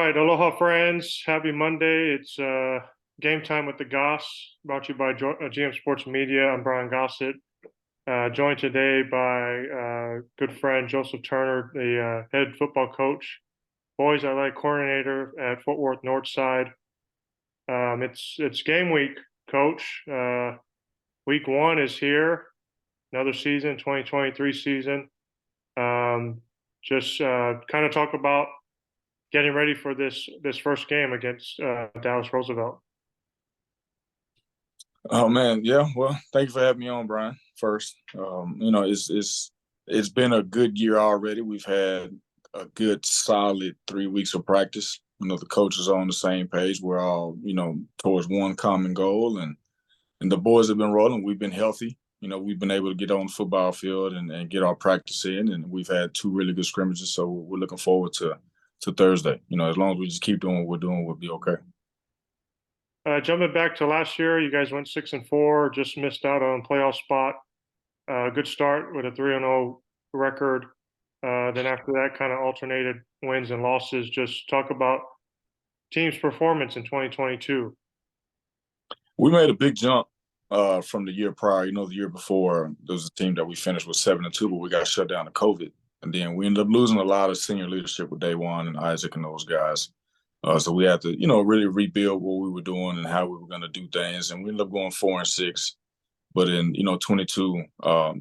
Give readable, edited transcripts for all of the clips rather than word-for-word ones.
right, aloha friends. Happy Monday. It's game time with the Goss, brought to you by GM Sports Media. I'm Brian Gossett, joined today by good friend Joseph Turner, the head football coach, boys athletic coordinator at Fort Worth Northside. It's game week, coach. Week one is here, another season, 2023 season. Just kind of talk about getting ready for this first game against Dallas Roosevelt. Oh man, yeah. Well, thank you for having me on, Brian. First, it's been a good year already. We've had a good solid 3 weeks of practice. The coaches are on the same page. We're all towards one common goal, and the boys have been rolling. We've been healthy. We've been able to get on the football field and get our practice in, and we've had two really good scrimmages. So we're looking forward to Thursday. As long as we just keep doing what we're doing, we'll be okay. Jumping back to last year, you guys went 6-4, just missed out on playoff spot. Good start with a 3-0 record. Then after that, kind of alternated wins and losses. Just talk about team's performance in 2022. We made a big jump from the year prior. The year before, there was a team that we finished with 7-2, but we got shut down to COVID. And then we ended up losing a lot of senior leadership with Day One and Isaac and those guys. So we had to, really rebuild what we were doing and how we were going to do things. And we ended up going 4-6. But in, 22,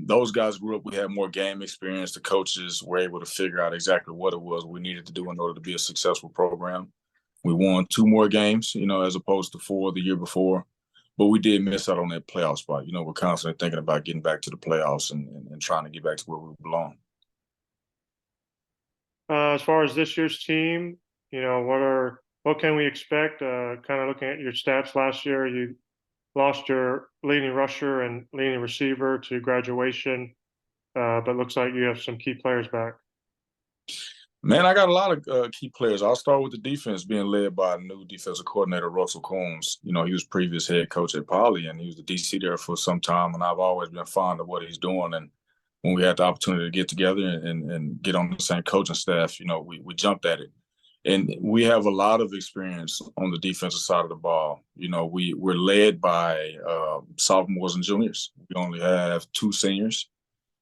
those guys grew up. We had more game experience. The coaches were able to figure out exactly what it was we needed to do in order to be a successful program. We won 2 more games, as opposed to 4 the year before. But we did miss out on that playoff spot. We're constantly thinking about getting back to the playoffs and trying to get back to where we belong. As far as this year's team, what can we expect? Kind of looking at your stats last year, you lost your leading rusher and leading receiver to graduation, but looks like you have some key players back. Man, I got a lot of key players. I'll start with the defense being led by a new defensive coordinator, Russell Combs. He was previous head coach at Poly, and he was the DC there for some time, and I've always been fond of what he's doing. And when we had the opportunity to get together and get on the same coaching staff, we jumped at it. And we have a lot of experience on the defensive side of the ball. We're led by sophomores and juniors. We only have 2 seniors,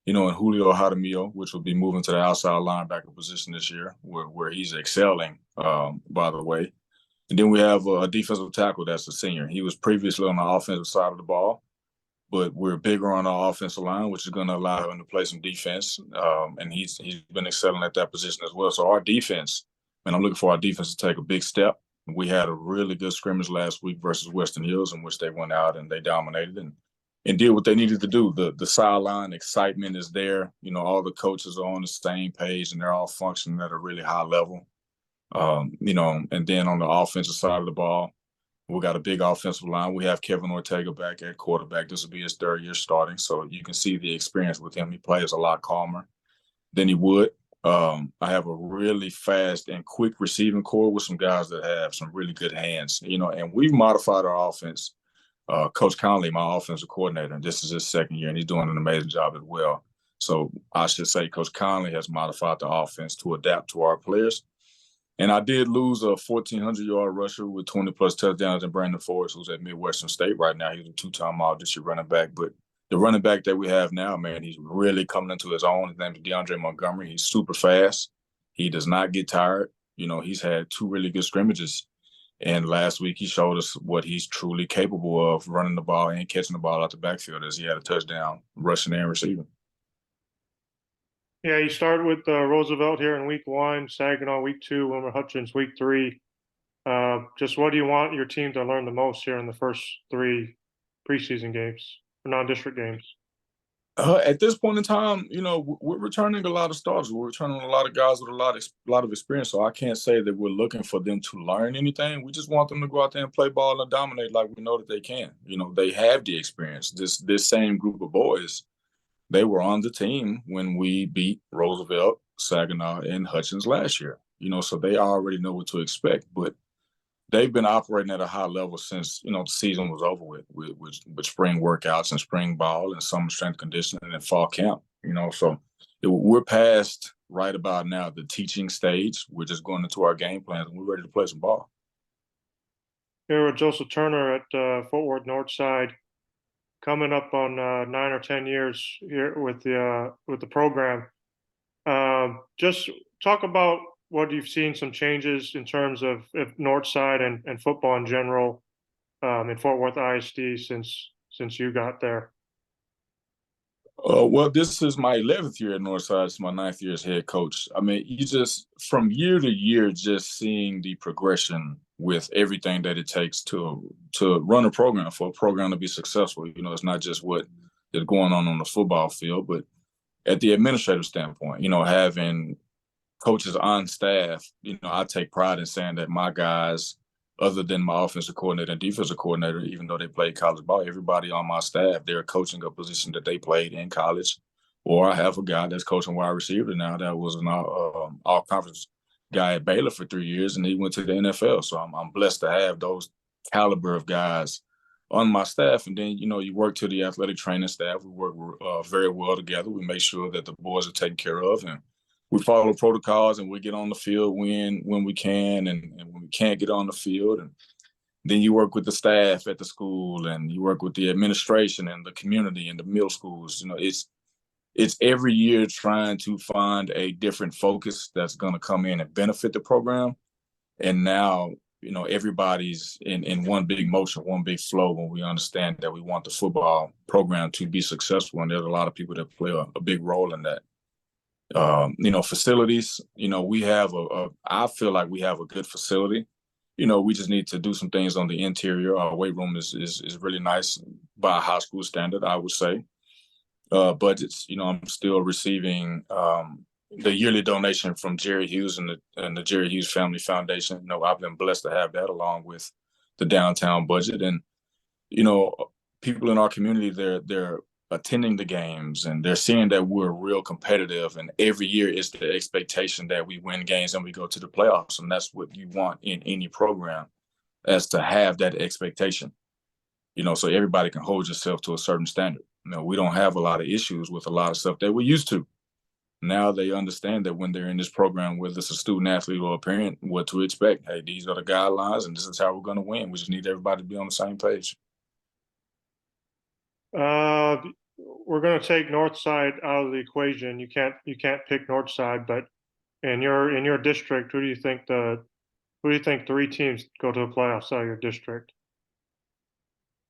and Julio Jaramillo, which will be moving to the outside linebacker position this year, where he's excelling, by the way. And then we have a defensive tackle that's a senior. He was previously on the offensive side of the ball, but we're bigger on our offensive line, which is going to allow him to play some defense. And he's been excelling at that position as well. So our defense, and I'm looking for our defense to take a big step. We had a really good scrimmage last week versus Western Hills, in which they went out and they dominated and did what they needed to do. The sideline excitement is there. All the coaches are on the same page and they're all functioning at a really high level. And then on the offensive side of the ball, we got a big offensive line. We have Kevin Ortega back at quarterback. This will be his 3rd year starting, so you can see the experience with him. He plays a lot calmer than he would. I have a really fast and quick receiving core with some guys that have some really good hands, and we've modified our offense. Coach Conley, my offensive coordinator, and this is his 2nd year, and he's doing an amazing job as well. So I should say Coach Conley has modified the offense to adapt to our players. And I did lose a 1,400-yard rusher with 20-plus touchdowns in Brandon Forrest, who's at Midwestern State right now. He's a 2-time all-district running back. But the running back that we have now, man, he's really coming into his own. His name is DeAndre Montgomery. He's super fast. He does not get tired. He's had 2 really good scrimmages. And last week he showed us what he's truly capable of, running the ball and catching the ball out the backfield, as he had a touchdown rushing and receiving. Yeah, you started with Roosevelt here in week 1, Saginaw week 2, Wilmer Hutchins week 3. Just what do you want your team to learn the most here in the first 3 preseason games, or non-district games? At this point in time, we're returning a lot of starters. We're returning a lot of guys with a lot of experience. So I can't say that we're looking for them to learn anything. We just want them to go out there and play ball and dominate like we know that they can. They have the experience. This same group of boys, they were on the team when we beat Roosevelt, Saginaw, and Hutchins last year. So they already know what to expect. But they've been operating at a high level since, the season was over with spring workouts and spring ball and summer strength conditioning and fall camp, So we're past right about now the teaching stage. We're just going into our game plans and we're ready to play some ball. Here with Joseph Turner at Fort Worth Northside, coming up on 9 or 10 years here with the program. Just talk about what you've seen, some changes in terms of Northside and football in general in Fort Worth ISD since you got there. Well, this is my 11th year at Northside. It's my 9th year as head coach. I mean, you just from year to year, just seeing the progression with everything that it takes to run a program, for a program to be successful. You know, it's not just what is going on the football field, but at the administrative standpoint, you know, having coaches on staff, you know, I take pride in saying that my guys, other than my offensive coordinator and defensive coordinator, even though they played college ball, everybody on my staff, they're coaching a position that they played in college. Or I have a guy that's coaching wide receiver now that was an all conference guy at Baylor for 3 years, and he went to the NFL. So I'm blessed to have those caliber of guys on my staff. And then, you know, you work to the athletic training staff. We work very well together. We make sure that the boys are taken care of, and we follow protocols, and we get on the field when we can, and when we can't get on the field. And then you work with the staff at the school, and you work with the administration and the community and the middle schools. You know, it's every year trying to find a different focus that's going to come in and benefit the program. And now, you know, everybody's in one big motion, one big flow, when we understand that we want the football program to be successful. And there's a lot of people that play a big role in that. You know, facilities, you know, we have I feel like we have a good facility. You know, we just need to do some things on the interior. Our weight room is really nice by high school standard, I would say. Budgets, you know, I'm still receiving the yearly donation from Jerry Hughes and the Jerry Hughes Family Foundation. You know, I've been blessed to have that along with the downtown budget. And, you know, people in our community, they're attending the games, and they're seeing that we're real competitive. And every year it's the expectation that we win games and we go to the playoffs. And that's what you want in any program, as to have that expectation, you know, so everybody can hold yourself to a certain standard. You know, we don't have a lot of issues with a lot of stuff that we used to. Now they understand that when they're in this program, whether it's a student athlete or a parent, what to expect. Hey, these are the guidelines, and this is how we're going to win. We just need everybody to be on the same page. We're going to take Northside out of the equation. You can't pick Northside, but in your district, who do you think three teams go to the playoffs out of your district?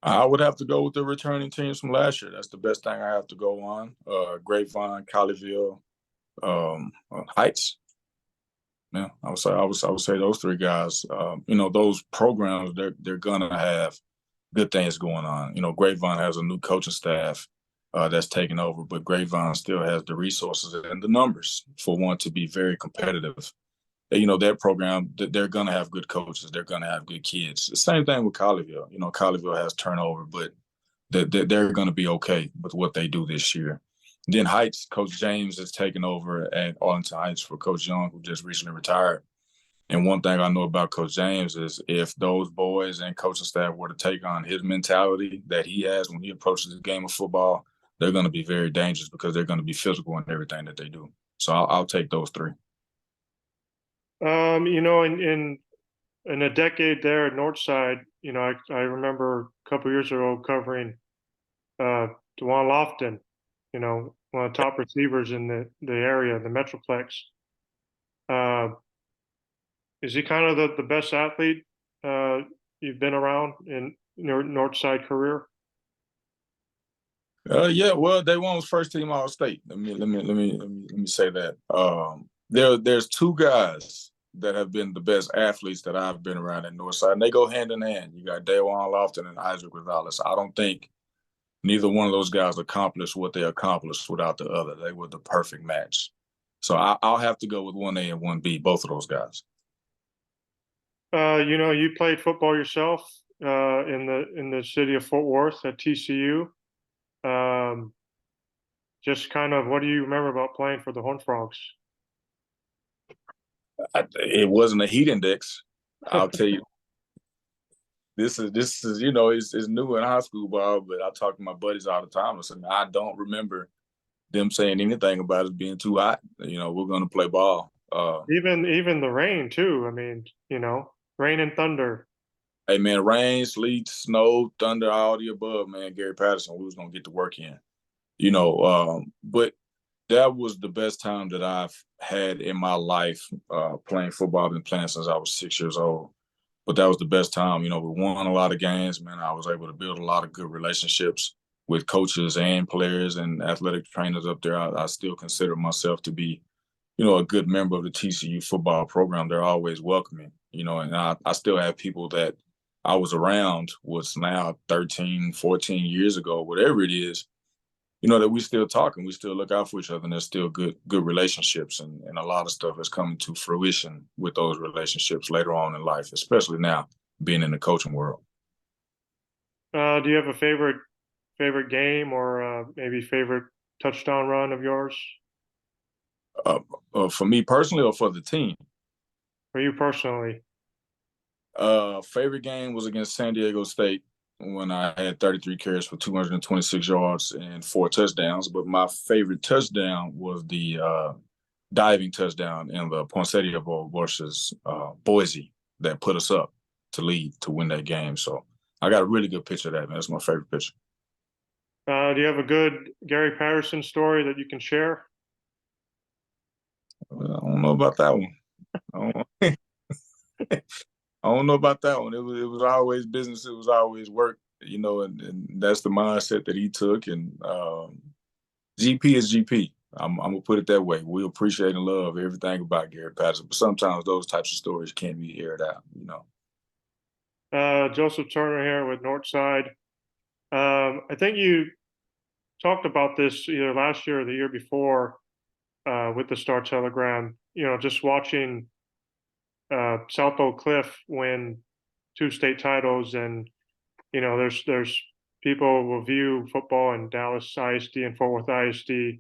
I would have to go with the returning teams from last year. That's the best thing I have to go on. Grapevine, Colleyville, Heights. Yeah, I would say those three guys. You know, those programs, they're gonna have good things going on. You know, Grapevine has a new coaching staff that's taken over, but Grapevine still has the resources and the numbers for one to be very competitive. And, you know, that program, they're gonna have good coaches. They're gonna have good kids. The same thing with Colleyville. You know, Colleyville has turnover, but they're going to be okay with what they do this year. Then Heights, Coach James has taken over at Arlington Heights for Coach Young, who just recently retired. And one thing I know about Coach James is if those boys and coaching staff were to take on his mentality that he has when he approaches the game of football, they're going to be very dangerous because they're going to be physical in everything that they do. So I'll take those three. You know, in a decade there at Northside, you know, I remember a couple years ago covering uh, Dewan Lofton, you know, one of the top receivers in the area, the Metroplex. Uh, is he kind of the best athlete uh, you've been around in your Northside career? Yeah, well, they won first team All State. Let me say that. There's two guys that have been the best athletes that I've been around at Northside, and they go hand in hand. You got Dawan Lofton and Isaac Rivales. I don't think neither one of those guys accomplished what they accomplished without the other. They were the perfect match. So I'll have to go with 1A and 1B, both of those guys. You know, you played football yourself in the city of Fort Worth at TCU. Um, just kind of, what do you remember about playing for the Horned Frogs? It wasn't a heat index. I'll tell you. This is you know it's new in high school ball, but I talk to my buddies all the time. I said I don't remember them saying anything about us being too hot. We're going to play ball. Even the rain too. I mean, rain and thunder. Hey man, rain, sleet, snow, thunder, all the above, man. Gary Patterson, we was gonna get to work in. But that was the best time that I've had in my life playing football. I've been playing since I was 6 years old. But that was the best time. We won a lot of games, man. I was able to build a lot of good relationships with coaches and players and athletic trainers up there. I still consider myself to be, a good member of the TCU football program. They're always welcoming, and I still have people that I was around, what's now 13, 14 years ago, whatever it is, that we still talk and we still look out for each other, and there's still good relationships, and a lot of stuff is coming to fruition with those relationships later on in life, especially now being in the coaching world. Do you have a favorite game or maybe favorite touchdown run of yours? For me personally or for the team? For you personally? Favorite game was against San Diego State when I had 33 carries for 226 yards and 4 touchdowns. But my favorite touchdown was the diving touchdown in the Poinsettia Bowl versus Boise that put us up to lead to win that game. So I got a really good picture of that, man. That's my favorite picture. Do you have a good Gary Patterson story that you can share? I don't know about that one. I don't know about that one. It was always business. It was always work, and that's the mindset that he took. And GP is GP. I'm gonna put it that way. We appreciate and love everything about Gary Patterson, but sometimes those types of stories can't be aired out. Joseph Turner here with Northside. I think you talked about this either last year or the year before with the Star Telegram. Just watching South Oak Cliff win 2 state titles, and there's people will view football in Dallas ISD and Fort Worth ISD.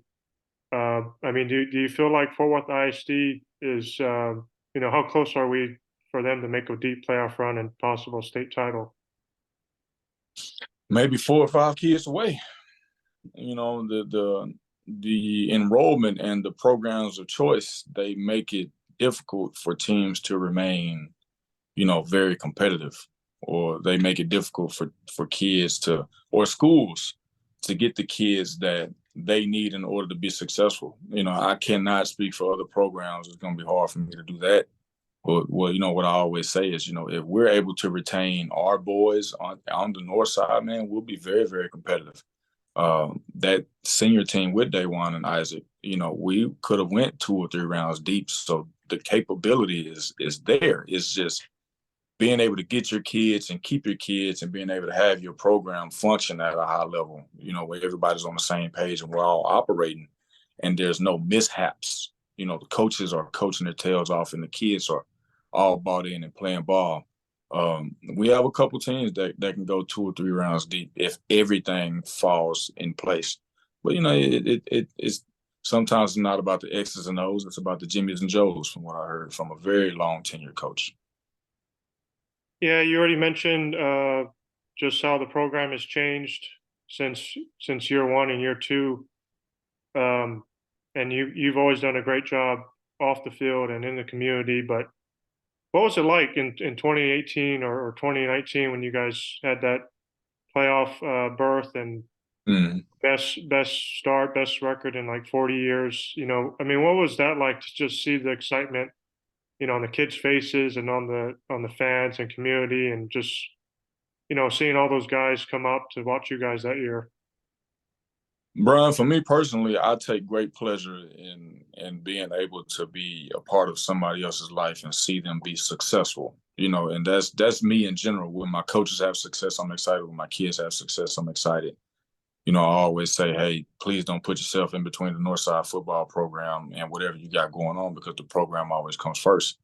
I mean, do you feel like Fort Worth ISD is how close are we for them to make a deep playoff run and possible state title? Maybe 4 or 5 kids away. The enrollment and the programs of choice, they make it difficult for teams to remain, very competitive, or they make it difficult for kids or schools to get the kids that they need in order to be successful. I cannot speak for other programs. It's going to be hard for me to do that. But what I always say is, if we're able to retain our boys on the north side, man, we'll be very, very competitive. That senior team with Daywan and Isaac, we could have went 2 or 3 rounds deep. So the capability is there. It's just being able to get your kids and keep your kids and being able to have your program function at a high level, where everybody's on the same page and we're all operating and there's no mishaps. The coaches are coaching their tails off and the kids are all bought in and playing ball. We have a couple teams that can go 2 or 3 rounds deep if everything falls in place. But it's sometimes not about the X's and O's. It's about the Jimmys and Joes, from what I heard from a very long tenure coach. Yeah, you already mentioned just how the program has changed since year one and year two, and you've always done a great job off the field and in the community. But what was it like in 2018 or 2019 when you guys had that playoff berth and best start, best record in like 40 years? I mean, what was that like to just see the excitement, on the kids' faces and on the fans and community, and just seeing all those guys come up to watch you guys that year? Brian, for me personally, I take great pleasure in being able to be a part of somebody else's life and see them be successful. And that's me in general. When my coaches have success, I'm excited. When my kids have success, I'm excited. I always say, hey, please don't put yourself in between the Northside football program and whatever you got going on, because the program always comes first.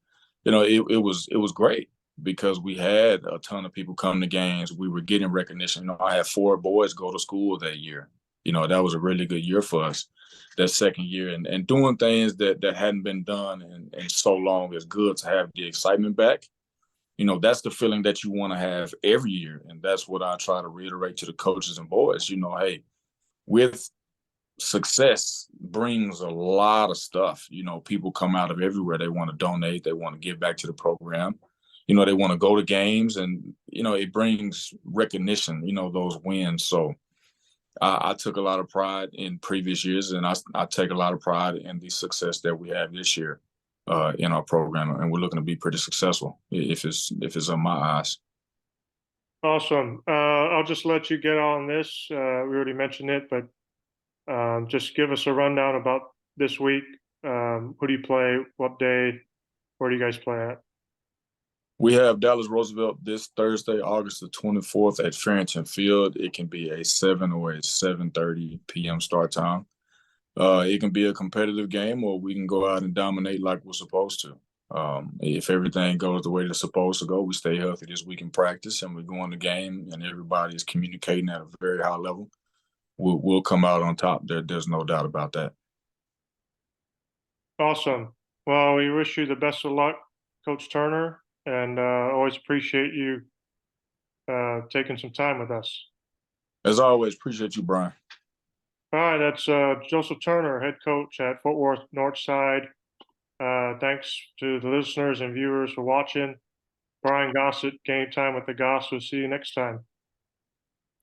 It was great because we had a ton of people come to games. We were getting recognition. I had 4 boys go to school that year. That was a really good year for us that second year, and doing things that hadn't been done in so long is good to have the excitement back. That's the feeling that you want to have every year. And that's what I try to reiterate to the coaches and boys, hey, with success brings a lot of stuff. People come out of everywhere. They want to donate. They want to give back to the program. They want to go to games, and it brings recognition. Those wins. So I took a lot of pride in previous years, and I take a lot of pride in the success that we have this year in our program, and we're looking to be pretty successful if it's on my eyes. Awesome. I'll just let you get on this. We already mentioned it, but just give us a rundown about this week. Who do you play? What day? Where do you guys play at? We have Dallas Roosevelt this Thursday, August the 24th at Farrington Field. It can be a 7 or a 7:30 p.m. start time. It can be a competitive game, or we can go out and dominate like we're supposed to. If everything goes the way it's supposed to go, we stay healthy this week in practice, and we go in the game, and everybody is communicating at a very high level. We'll come out on top. There's no doubt about that. Awesome. Well, we wish you the best of luck, Coach Turner, and always appreciate you taking some time with us. As always, appreciate you, Brian. All right, that's Joseph Turner, head coach at Fort Worth Northside. Thanks to the listeners and viewers for watching. Brian Gossett, Game Time with the Goss. We'll see you next time.